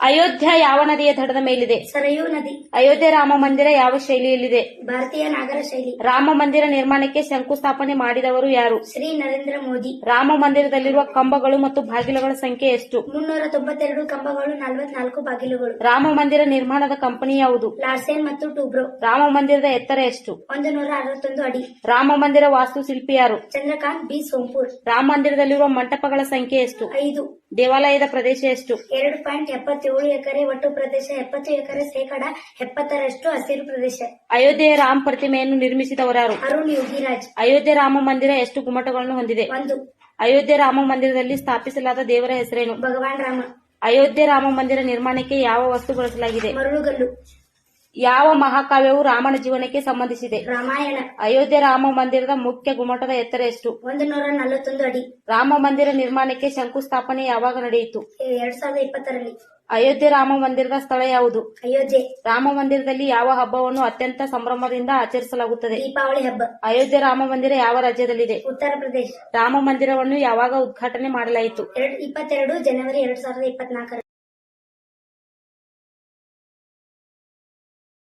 ಅಯೋಧ್ಯ ಯಾವ ನದಿಯ ದಡದ ಮೇಲಿದೆ? ಸರಯೂ ನದಿ. ಅಯೋಧ್ಯೆ ರಾಮ ಮಂದಿರ ಯಾವ ಶೈಲಿಯಲ್ಲಿದೆ? ಭಾರತೀಯ ನಾಗರ ಶೈಲಿ. ರಾಮ ಮಂದಿರ ನಿರ್ಮಾಣಕ್ಕೆ ಶಂಕುಸ್ಥಾಪನೆ ಮಾಡಿದವರು ಯಾರು? ಶ್ರೀ ನರೇಂದ್ರ ಮೋದಿ. ರಾಮ ಮಂದಿರದಲ್ಲಿರುವ ಕಂಬಗಳು ಮತ್ತು ಬಾಗಿಲುಗಳ ಸಂಖ್ಯೆ ಎಷ್ಟು? 392 ಕಂಬಗಳು, 44 ಬಾಗಿಲುಗಳು. ರಾಮ ಮಂದಿರ ನಿರ್ಮಾಣದ ಕಂಪನಿ ಯಾವುದು? ಲಾರ್ಸೆನ್ ಮತ್ತು ಟೂಬ್ರೋ. ರಾಮ ಮಂದಿರದ ಎತ್ತರ ಎಷ್ಟು? 161 ಅಡಿ. ರಾಮ ಮಂದಿರ ವಾಸ್ತುಶಿಲ್ಪಿ ಯಾರು? ಚಂದ್ರಕಾಂತ್ ಬಿ ಸೋಂಪುರ್. ರಾಮ ಮಂದಿರದಲ್ಲಿರುವ ಮಂಟಪಗಳ ಸಂಖ್ಯೆ ಎಷ್ಟು? 5. ದೇವಾಲಯದ ಪ್ರದೇಶ ಎಷ್ಟು? 2.77 ಎಕರೆ. ಒಟ್ಟು ಪ್ರದೇಶ 70 ಎಕರೆ. ಶೇಕಡ 70ರಷ್ಟು ಹಸಿರು ಪ್ರದೇಶ. ಅಯೋಧ್ಯೆಯ ರಾಮ ಪ್ರತಿಮೆಯನ್ನು ನಿರ್ಮಿಸಿದವರಾರು? ಅರುಣ್ ಯೋಗಿರಾಜ್. ಅಯೋಧ್ಯೆ ರಾಮ ಮಂದಿರ ಎಷ್ಟು ಗುಮ್ಮಟಗಳನ್ನು ಹೊಂದಿದೆ? 1. ಅಯೋಧ್ಯೆ ರಾಮ ಮಂದಿರದಲ್ಲಿ ಸ್ಥಾಪಿಸಲಾದ ದೇವರ ಹೆಸರೇನು? ಭಗವಾನ್ ರಾಮ. ಅಯೋಧ್ಯೆ ರಾಮ ಮಂದಿರ ನಿರ್ಮಾಣಕ್ಕೆ ಯಾವ ವಸ್ತು ಬಳಸಲಾಗಿದೆ? ಮರಳುಗಲ್ಲು. ಯಾವ ಮಹಾಕಾವ್ಯವು ರಾಮನ ಜೀವನಕ್ಕೆ ಸಂಬಂಧಿಸಿದೆ? ರಾಮಾಯಣ. ಅಯೋಧ್ಯೆ ರಾಮ ಮಂದಿರದ ಮುಖ್ಯ ಗುಮ್ಮಟದ ಎತ್ತರ ಎಷ್ಟು? 141 ಅಡಿ. ರಾಮ ಮಂದಿರ ನಿರ್ಮಾಣಕ್ಕೆ ಶಂಕುಸ್ಥಾಪನೆ ಯಾವಾಗ ನಡೆಯಿತು? 2020ರಲ್ಲಿ. ಅಯೋಧ್ಯೆ ರಾಮ ಮಂದಿರದ ಸ್ಥಳ ಯಾವುದು? ಅಯೋಧ್ಯೆ. ರಾಮ ಮಂದಿರದಲ್ಲಿ ಯಾವ ಹಬ್ಬವನ್ನು ಅತ್ಯಂತ ಸಂಭ್ರಮದಿಂದ ಆಚರಿಸಲಾಗುತ್ತದೆ? ದೀಪಾವಳಿ ಹಬ್ಬ. ಅಯೋಧ್ಯೆ ರಾಮ ಮಂದಿರ ಯಾವ ರಾಜ್ಯದಲ್ಲಿದೆ? ಉತ್ತರ ಪ್ರದೇಶ. ರಾಮ ಮಂದಿರವನ್ನು ಯಾವಾಗ ಉದ್ಘಾಟನೆ ಮಾಡಲಾಯಿತು? 22 ಜನವರಿ 2024.